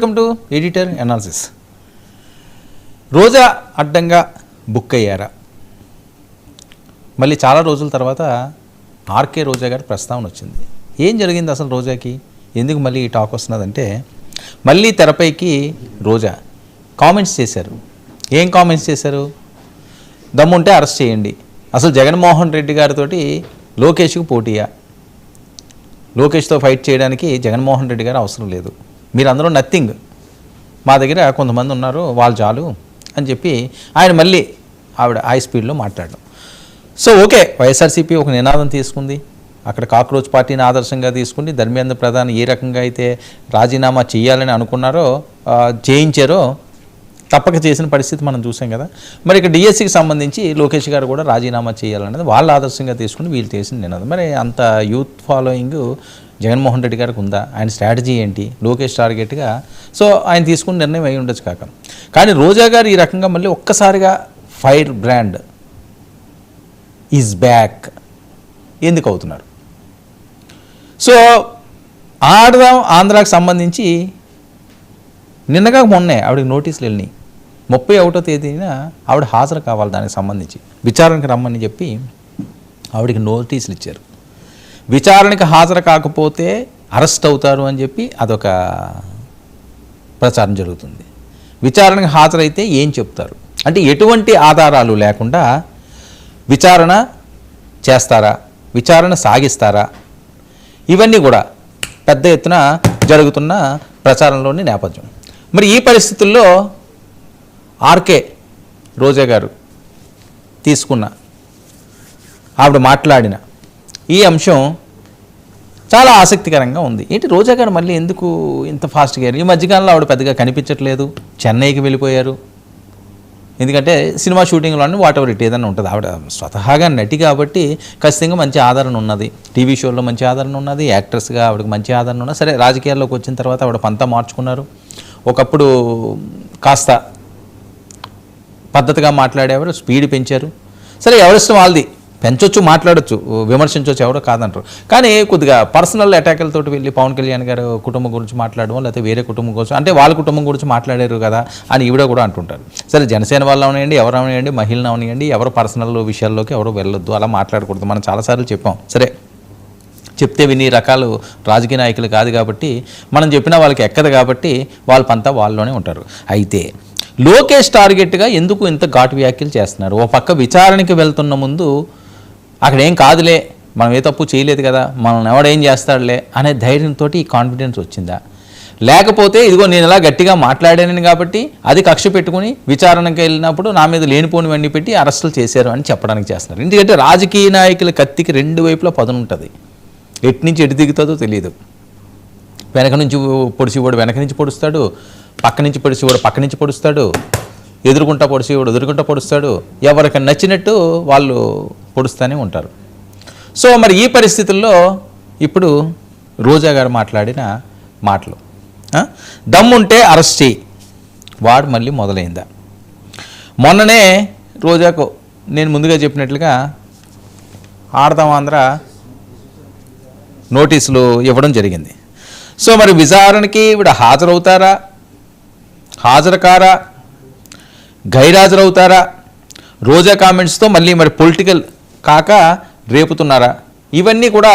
Welcome to editor analysis. Roja అడ్డంగా book అయ్యారా? మళ్ళీ చాలా రోజుల తర్వాత ఆర్కే రోజా గారి ప్రస్తావన వచ్చింది. ఏం జరిగింది అసలు రోజాకి? ఎందుకు మళ్ళీ ఈ టాక్ వస్తున్నదంటే, మళ్ళీ తెరపైకి రోజా కామెంట్స్ చేశారు. ఏం కామెంట్స్ చేశారు? దమ్ముంటే అరెస్ట్ చేయండి, అసలు జగన్మోహన్ రెడ్డి గారితో లోకేష్కు పోటీయా, లోకేష్తో ఫైట్ చేయడానికి జగన్మోహన్ రెడ్డి గారు అవసరం లేదు, మీరందరూ నథింగ్, మా దగ్గర కొంతమంది ఉన్నారు వాళ్ళు చాలు అని చెప్పి ఆయన మళ్ళీ ఆవిడ హై స్పీడ్లో మాట్లాడడం. సో ఓకే, వైఎస్ఆర్సీపీ ఒక నినాదం తీసుకుంది, అక్కడ కాక్రోచ్ పార్టీని ఆదర్శంగా తీసుకుని ధర్మేంద్ర ప్రధాన్ ఏ రకంగా అయితే రాజీనామా చేయాలని అనుకున్నారో చేయించారో తప్పక చేసిన పరిస్థితి మనం చూసాం కదా. మరి ఇక డిఎస్సికి సంబంధించి లోకేష్ గారు కూడా రాజీనామా చేయాలనేది వాళ్ళు ఆదర్శంగా తీసుకుని వీళ్ళు చేసిన నినాదం. మరి అంత యూత్ ఫాలోయింగ్ జగన్మోహన్ రెడ్డి గారికి ఉందా? ఆయన స్ట్రాటజీ ఏంటి? లోకేష్ టార్గెట్గా సో ఆయన తీసుకున్న నిర్ణయం అయి ఉండొచ్చు కాక. కానీ రోజా గారు ఈ రకంగా మళ్ళీ ఒక్కసారిగా ఫైర్ బ్రాండ్ ఈజ్ బ్యాక్ ఎందుకు అవుతున్నారు? సో ఆడదాం ఆంధ్రాకి సంబంధించి నిన్నగా మొన్నే ఆవిడకి నోటీసులు వెళ్ళినాయి. 31వ తేదీన ఆవిడ హాజరు కావాలి, దానికి సంబంధించి విచారణకు రమ్మని చెప్పి ఆవిడకి నోటీసులు ఇచ్చారు. విచారణకి హాజరు కాకపోతే అరెస్ట్ అవుతారు అని చెప్పి అదొక ప్రచారం జరుగుతుంది. విచారణకు హాజరైతే ఏం చెప్తారు అంటే, ఎటువంటి ఆధారాలు లేకుండా విచారణ చేస్తారా, విచారణ సాగిస్తారా, ఇవన్నీ కూడా పెద్ద ఎత్తున జరుగుతున్న ప్రచారంలోని నేపథ్యం. మరి ఈ పరిస్థితుల్లో ఆర్కే రోజా గారు తీసుకున్న, ఆవిడ మాట్లాడిన ఈ అంశం చాలా ఆసక్తికరంగా ఉంది. ఏంటి రోజా గారు మళ్ళీ ఎందుకు ఇంత ఫాస్ట్గా అయ్యారు? ఈ మధ్యకాలంలో ఆవిడ పెద్దగా కనిపించట్లేదు, చెన్నైకి వెళ్ళిపోయారు. ఎందుకంటే సినిమా షూటింగ్లోని వాట్ ఎవర్ ఇట్ ఏదన్నా ఉంటుంది. ఆవిడ స్వతహాగా నటి కాబట్టి ఖచ్చితంగా మంచి ఆదరణ ఉన్నది, టీవీ షోల్లో మంచి ఆదరణ ఉన్నది, యాక్ట్రెస్గా ఆవిడకి మంచి ఆదరణ ఉన్నది. సరే, రాజకీయాల్లోకి వచ్చిన తర్వాత ఆవిడ పంతా మార్చుకున్నారు. ఒకప్పుడు కాస్త పద్ధతిగా మాట్లాడేవారు, స్పీడ్ పెంచారు. సరే, ఎవరిష్టం వాళ్ళది, పెంచొచ్చు, మాట్లాడొచ్చు, విమర్శించవచ్చు, ఎవరో కాదంటారు. కానీ కొద్దిగా పర్సనల్ అటాకులతో వెళ్ళి పవన్ కళ్యాణ్ గారు కుటుంబం గురించి మాట్లాడడం, లేకపోతే వేరే కుటుంబం గురించి, అంటే వాళ్ళ కుటుంబం గురించి మాట్లాడారు కదా అని ఈవిడ కూడా అంటుంటారు. సరే, జనసేన వాళ్ళు అవనివ్వండి, ఎవరు అవనివ్వండి, మహిళలు అవనివ్వండి, ఎవరు పర్సనల్ విషయాల్లోకి ఎవరు వెళ్ళొద్దు, అలా మాట్లాడకూడదు. మనం చాలాసార్లు చెప్పాం. సరే, చెప్తే విని రకాలు రాజకీయ నాయకులు కాదు కాబట్టి మనం చెప్పినా వాళ్ళకి ఎక్కదు కాబట్టి వాళ్ళ పంతా వాళ్ళలోనే ఉంటారు. అయితే లోకేష్ టార్గెట్గా ఎందుకు ఇంత ఘాటు వ్యాఖ్యలు చేస్తున్నారు? ఓ పక్క విచారణకి వెళ్తున్న ముందు అక్కడ ఏం కాదులే, మనం ఏ తప్పు చేయలేదు కదా, మనం ఎవడేం చేస్తాడులే అనే ధైర్యంతో ఈ కాన్ఫిడెన్స్ వచ్చిందా? లేకపోతే ఇదిగో నేను ఇలా గట్టిగా మాట్లాడానని కాబట్టి అది కక్ష పెట్టుకుని విచారణకి వెళ్ళినప్పుడు నా మీద లేనిపోని వెండి పెట్టి అరెస్టులు చేశారు అని చెప్పడానికి చేస్తున్నారు. ఎందుకంటే రాజకీయ నాయకుల కత్తికి రెండు వైపులా పదును ఉంటుంది, ఎటు నుంచి ఎటు దిగుతుందో తెలియదు. వెనక నుంచి పొడిచేవాడు వెనక నుంచి పొడుస్తాడు, పక్క నుంచి పొడిచేవాడు పక్క నుంచి పొడుస్తాడు, ఎదురుకుంటా పొడిచేవాడు ఎదురుకుంటా పొడుస్తాడు, ఎవరికి నచ్చినట్టు వాళ్ళు పొడుస్తూనే ఉంటారు. సో మరి ఈ పరిస్థితుల్లో ఇప్పుడు రోజా గారు మాట్లాడిన మాటలు, దమ్ముంటే అరెస్ట్ చేయి, వాడు మళ్ళీ మొదలైందా? మొన్ననే రోజాకు నేను ముందుగా చెప్పినట్లుగా ఆడదాం ఆంధ్ర నోటీసులు ఇవ్వడం జరిగింది. సో మరి విచారణకి ఈవిడ హాజరవుతారా, హాజరు కారా, గైరాజరవుతారా? రోజా కామెంట్స్తో మళ్ళీ మరి పొలిటికల్ కాక రేపుతున్నారా? ఇవన్నీ కూడా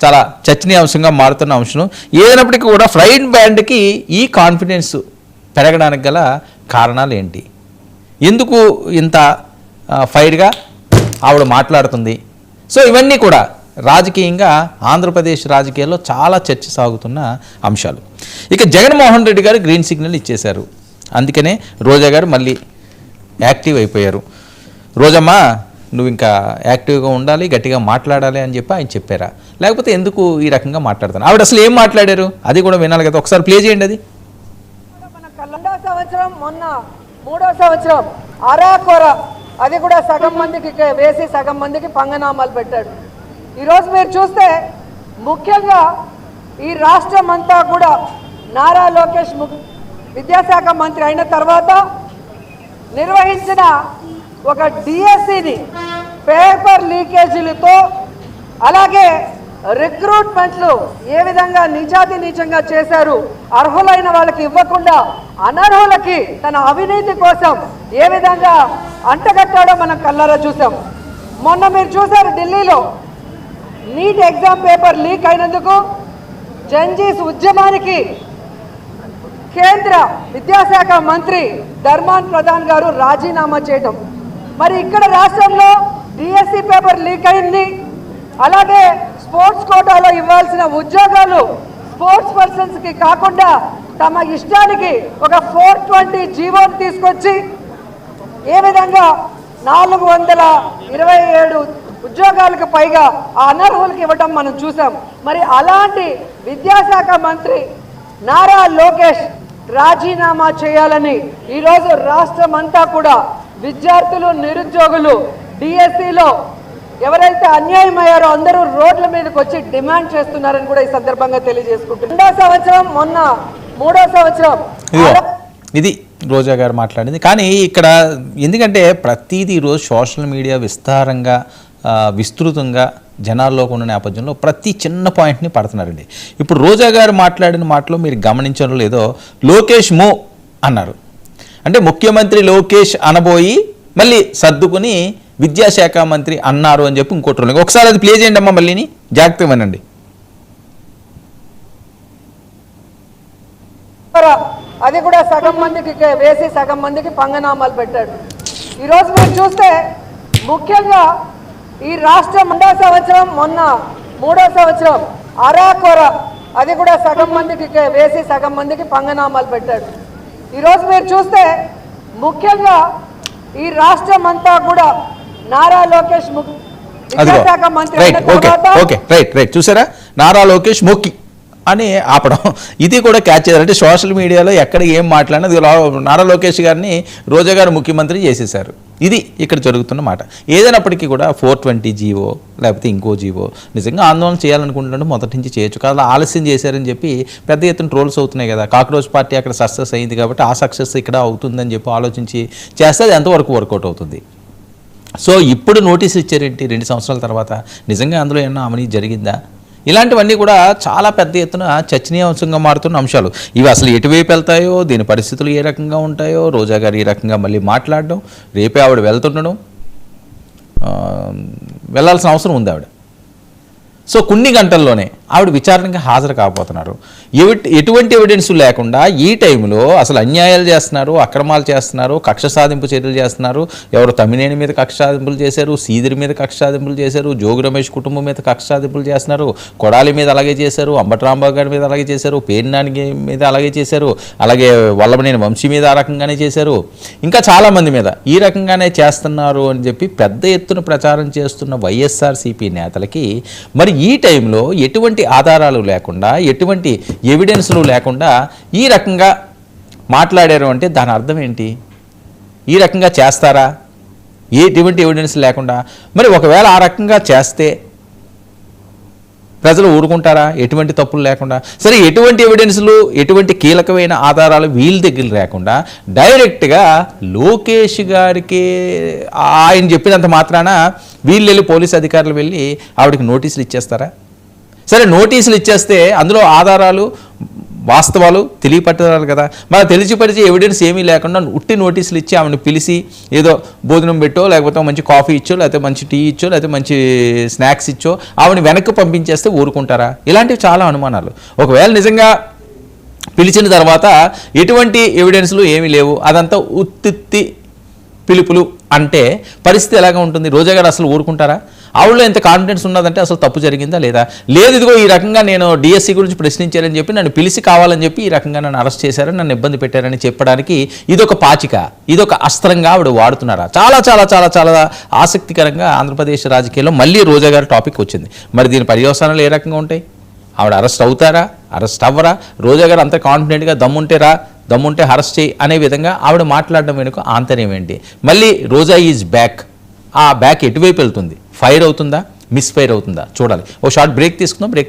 చాలా చర్చనీయాంశంగా మారుతున్న అంశం. ఏదైనప్పటికీ కూడా ఫ్రైడ్ బ్యాండ్కి ఈ కాన్ఫిడెన్స్ పెరగడానికి గల కారణాలు ఏంటి? ఎందుకు ఇంత ఫైర్గా ఆవిడ మాట్లాడుతుంది? సో ఇవన్నీ కూడా రాజకీయంగా ఆంధ్రప్రదేశ్ రాజకీయాల్లో చాలా చర్చ సాగుతున్న అంశాలు. ఇక జగన్మోహన్ రెడ్డి గారు గ్రీన్ సిగ్నల్ ఇచ్చేశారు, అందుకనే రోజా గారు మళ్ళీ యాక్టివ్ అయిపోయారు. రోజమ్మా, నువ్వు ఇంకా యాక్టివ్గా ఉండాలి, గట్టిగా మాట్లాడాలి అని చెప్పి ఆయన చెప్పారా? లేకపోతే ఎందుకు ఈ రకంగా మాట్లాడతాను? ఆవిడ అసలు ఏం మాట్లాడారు అది కూడా వినాలి కదా, ఒకసారి ప్లే చేయండి. అది రెండో సంవత్సరం, మొన్న 3వ సంవత్సరం అరాకొర, అది కూడా సగం మందికి వేసి సగం మందికి పంగనామాలు పెట్టాడు. ఈరోజు మీరు చూస్తే ముఖ్యంగా ఈ రాష్ట్రం అంతా కూడా నారా లోకేష్ విద్యాశాఖ మంత్రి అయిన తర్వాత నిర్వహించిన ఒక డిఎస్సిని పేపర్ లీకేజీలతో, అలాగే రిక్రూట్మెంట్లు ఏ విధంగా నీచాతి నీచంగా చేశారు, అర్హులైన వాళ్ళకి ఇవ్వకుండా అనర్హులకి తన అవినీతి కోసం ఏ విధంగా అంటగట్టాడో మనం కళ్ళారా చూసాం. మొన్న మీరు చూశారు ఢిల్లీలో నీట్ ఎగ్జామ్ పేపర్ లీక్ అయినందుకు జంజీస్ ఉద్యమానికి కేంద్ర విద్యాశాఖ మంత్రి ధర్మాన్ ప్రధాన్ గారు రాజీనామా చేయడం. మరి ఇక్కడ రాష్ట్రంలో డిఎస్సి పేపర్ లీక్ అయింది. అలాగే స్పోర్ట్స్ కోటాలో ఇవ్వాల్సిన ఉద్యోగాలు స్పోర్ట్స్ పర్సన్స్కి కాకుండా తమ ఇష్టానికి ఒక 420 జీవోని తీసుకొచ్చి ఏ విధంగా 427 ఉద్యోగాలకు పైగా ఆ అనర్హులకు ఇవ్వడం మనం చూసాం. మరి అలాంటి విద్యాశాఖ మంత్రి నారా లోకేష్ రాజీనామా చేయాలని ఈరోజు రాష్ట్రం అంతా కూడా విద్యార్థులు, నిరుద్యోగులు, డిఎస్సిలో ఎవరైతే అన్యాయం అయ్యారో అందరూ రోడ్ల మీదకి వచ్చి డిమాండ్ చేస్తున్నారని కూడా ఈ సందర్భంగా తెలియజేసుకుంటున్నారు. 2వ సంవత్సరం, మొన్న 3వ సంవత్సరం ఇది రోజా గారు మాట్లాడింది. కానీ ఇక్కడ ఎందుకంటే ప్రతిదీ ఈరోజు సోషల్ మీడియా విస్తారంగా విస్తృతంగా జనాల్లోకి ఉన్న నేపథ్యంలో ప్రతి చిన్న పాయింట్ని పడుతున్నారండి. ఇప్పుడు రోజా గారు మాట్లాడిన మాటలో మీరు గమనించడం లేదో, లోకేష్ మో అన్నారు అంటే ముఖ్యమంత్రి లోకేష్ అనబోయి మళ్ళీ సర్దుకుని విద్యాశాఖ మంత్రి అన్నారు అని చెప్పి ఇంకోటి రోజు ఒకసారి అది ప్లే చేయండి అమ్మా, మళ్ళీని జాగ్రత్తగా వినండి. అది కూడా సగం మందికి వేసి సగం మందికి పంగనామాలు పెట్టాడు. ఈరోజు మీరు చూస్తే ముఖ్యంగా ఈ రాష్ట్రం 2వ సంవత్సరం, మొన్న 3వ సంవత్సరం అరాకొర అది కూడా సగం మందికి వేసి సగం మందికి పంగనామాలు పెట్టాడు. ఈరోజు మీరు చూస్తే ముఖ్యంగా ఈ రాష్ట్రం అంతా కూడా నారా లోకేష్ విద్యాశాఖ మంత్రి రైట్ చూసారా, నారా లోకేష్ మొక్కి అని ఆపడం ఇది కూడా క్యాచ్ చేయాలి. అంటే సోషల్ మీడియాలో ఎక్కడ ఏం మాట్లాడినా నారా లోకేష్ గారిని రోజా గారు ముఖ్యమంత్రి చేసేశారు. ఇది ఇక్కడ జరుగుతున్న మాట. ఏదైనప్పటికీ కూడా 420 జీవో లేకపోతే ఇంకో జీవో నిజంగా ఆందోళన చేయాలనుకుంటున్నాడు మొదటి నుంచి చేయొచ్చు కదా, ఆలస్యం చేశారని చెప్పి పెద్ద ఎత్తున ట్రోల్స్ అవుతున్నాయి కదా. కాక్రోచ్ పార్టీ అక్కడ సక్సెస్ అయింది కాబట్టి ఆ సక్సెస్ ఇక్కడ అవుతుందని చెప్పి ఆలోచించి చేస్తే అది ఎంతవరకు వర్కౌట్ అవుతుంది. సో ఇప్పుడు నోటీస్ ఇచ్చారేంటి 2 సంవత్సరాల తర్వాత? నిజంగా అందులో ఏమన్నా అవినీతి జరిగిందా? ఇలాంటివన్నీ కూడా చాలా పెద్ద ఎత్తున చర్చనీయాంశంగా మారుతున్న అంశాలు. ఇవి అసలు ఎటువైపు వెళ్తాయో, దీని పరిస్థితులు ఏ రకంగా ఉంటాయో, రోజా గారు ఈ రకంగా మళ్ళీ మాట్లాడడం, రేపే ఆవిడ వెళ్తుండడం, వెళ్ళాల్సిన అవసరం ఉంది ఆవిడ. సో కొన్ని గంటల్లోనే ఆవిడ విచారణకి హాజరు కాకపోతున్నారు. ఎటువంటి ఎవిడెన్స్ లేకుండా ఈ టైంలో అసలు అన్యాయాలు చేస్తున్నారు, అక్రమాలు చేస్తున్నారు, కక్ష సాధింపు చర్యలు చేస్తున్నారు. ఎవరు తమ్మినేని మీద కక్ష సాధింపులు చేశారు, సీదిరి మీద కక్ష సాధింపులు చేశారు, జోగి రమేష్ కుటుంబం మీద కక్ష సాధింపులు చేస్తున్నారు, కొడాలి మీద అలాగే చేశారు, అంబటరాంబాబు గారి మీద అలాగే చేశారు, పేర్నాని మీద అలాగే చేశారు, అలాగే వల్లభనేని వంశీ మీద ఆ రకంగానే చేశారు, ఇంకా చాలామంది మీద ఈ రకంగానే చేస్తున్నారు అని చెప్పి పెద్ద ఎత్తున ప్రచారం చేస్తున్న వైఎస్ఆర్సీపీ నేతలకి మరి ఈ టైంలో ఎటువంటి ఆధారాలు లేకుండా, ఎటువంటి ఎవిడెన్స్లు లేకుండా ఈ రకంగా మాట్లాడారు అంటే దాని అర్థం ఏంటి? ఈ రకంగా చేస్తారా ఎటువంటి ఎవిడెన్స్ లేకుండా? మరి ఒకవేళ ఆ రకంగా చేస్తే ప్రజలు ఊరుకుంటారా ఎటువంటి తప్పులు లేకుండా? సరే, ఎటువంటి ఎవిడెన్స్లు, ఎటువంటి కీలకమైన ఆధారాలు వీళ్ళ దగ్గర లేకుండా డైరెక్ట్గా లోకేష్ గారికి ఆయన చెప్పినంత మాత్రాన వీళ్ళు వెళ్ళి పోలీసు అధికారులు వెళ్ళి ఆవిడకి నోటీసులు ఇచ్చేస్తారా? సరే, నోటీసులు ఇచ్చేస్తే అందులో ఆధారాలు, వాస్తవాలు తెలియపట్టాలి కదా. మరి తెలిసిపరిచే ఎవిడెన్స్ ఏమీ లేకుండా ఉట్టి నోటీసులు ఇచ్చి ఆమెను పిలిచి ఏదో భోజనం పెట్టో, లేకపోతే మంచి కాఫీ ఇచ్చో, లేకపోతే మంచి టీ ఇచ్చో, లేకపోతే మంచి స్నాక్స్ ఇచ్చో ఆవిడని వెనక్కి పంపించేస్తే ఊరుకుంటారా? ఇలాంటివి చాలా అనుమానాలు. ఒకవేళ నిజంగా పిలిచిన తర్వాత ఎటువంటి ఎవిడెన్స్లు ఏమీ లేవు, అదంతా ఉత్తిత్తి పిలుపులు అంటే పరిస్థితి ఎలాగా ఉంటుంది? రోజా గారు అసలు ఊరుకుంటారా? ఆవిడలో ఎంత కాన్ఫిడెన్స్ ఉన్నదంటే అసలు తప్పు జరిగిందా లేదా? లేదు, ఇదిగో ఈ రకంగా నేను డిఎస్సి గురించి ప్రశ్నించారని చెప్పి నన్ను పిలిచి కావాలని చెప్పి ఈ రకంగా నన్ను అరెస్ట్ చేశారని, నన్ను ఇబ్బంది పెట్టారని చెప్పడానికి ఇదొక పాచిక, ఇదొక అస్త్రంగా ఆవిడ వాడుతున్నారా? చాలా చాలా చాలా చాలా ఆసక్తికరంగా ఆంధ్రప్రదేశ్ రాజకీయాల్లో మళ్ళీ రోజా గారి టాపిక్ వచ్చింది. మరి దీని పర్యవసానాలు ఏ రకంగా ఉంటాయి? ఆవిడ అరెస్ట్ అవుతారా, అరెస్ట్ అవ్వరా? రోజా గారు అంత కాన్ఫిడెంట్గా దమ్ముంటే అరెస్ట్ చేయి అనే విధంగా ఆవిడ మాట్లాడడం వెనుక ఆంతర్యం ఏంటి? మళ్ళీ రోజా ఈజ్ బ్యాక్. ఆ బ్యాక్ ఎటువైపు వెళ్తుంది? ఫైర్ అవుతుందా, మిస్ ఫైర్ అవుతుందా చూడాలి. ఓ షార్ట్ బ్రేక్ తీసుకుందాం. బ్రేక్